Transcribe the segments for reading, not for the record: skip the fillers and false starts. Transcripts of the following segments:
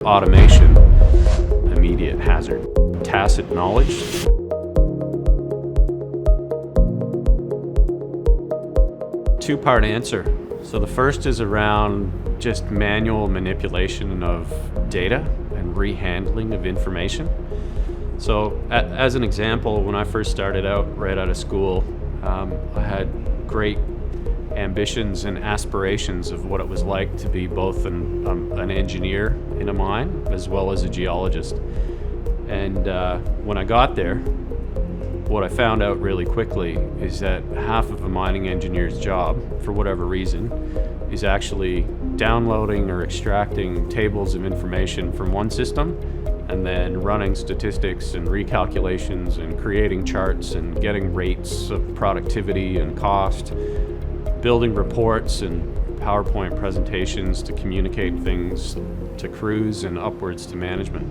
Automation, immediate hazard. Tacit knowledge. Two-part answer. So the first is around just manual manipulation of data and rehandling of information. So as an example, when I first started out right out of school, I had great ambitions and aspirations of what it was like to be both an engineer in a mine as well as a geologist. And when I got there, what I found out really quickly is that half of a mining engineer's job, for whatever reason, is actually downloading or extracting tables of information from one system and then running statistics and recalculations and creating charts and getting rates of productivity and cost, building reports and PowerPoint presentations to communicate things to crews and upwards to management.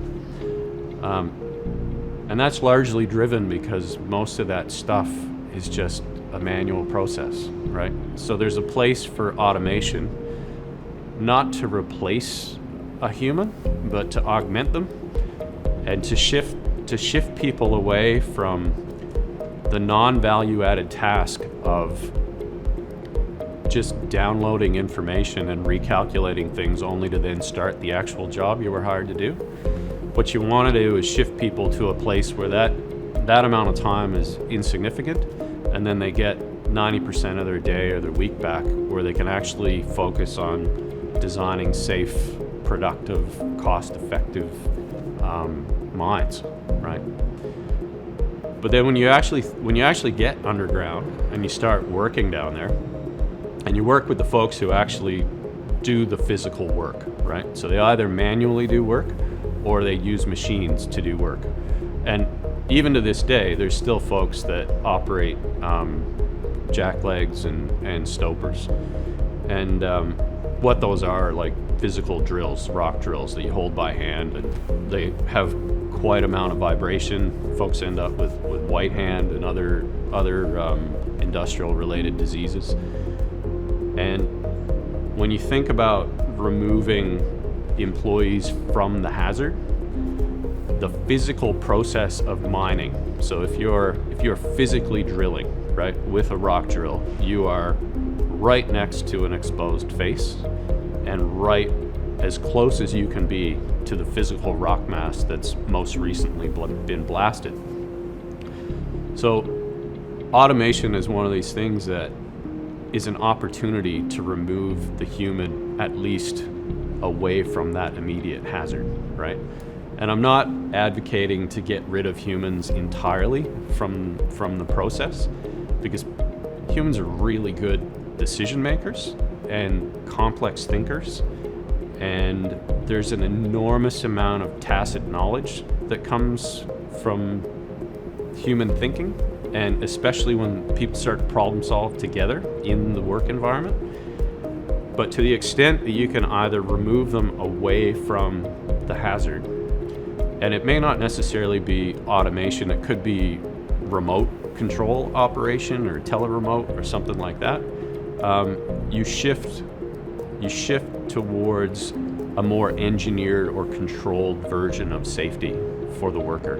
And that's largely driven because most of that stuff is just a manual process, right? So there's a place for automation, not to replace a human, but to augment them and to shift people away from the non-value added task of just downloading information and recalculating things only to then start the actual job you were hired to do. What you want to do is shift people to a place where that amount of time is insignificant, and then they get 90% of their day or their week back where they can actually focus on designing safe, productive, cost-effective mines, right? But then when you actually get underground and you start working down there, and you work with the folks who actually do the physical work, right? So they either manually do work or they use machines to do work. And even to this day, there's still folks that operate jacklegs and stopers. And what those are like physical drills, rock drills that you hold by hand, and they have quite amount of vibration. Folks end up with white hand and other industrial related diseases. And when you think about removing employees from the hazard, the physical process of mining, so if you're physically drilling, right, with a rock drill, you are right next to an exposed face and right as close as you can be to the physical rock mass that's most recently been blasted. So automation is one of these things that is an opportunity to remove the human at least away from that immediate hazard, right? And I'm not advocating to get rid of humans entirely from the process, because humans are really good decision makers and complex thinkers, and there's an enormous amount of tacit knowledge that comes from human thinking, and especially when people start to problem solve together in the work environment. But to the extent that you can either remove them away from the hazard, and it may not necessarily be automation, it could be remote control operation or teleremote or something like that, you shift towards a more engineered or controlled version of safety for the worker.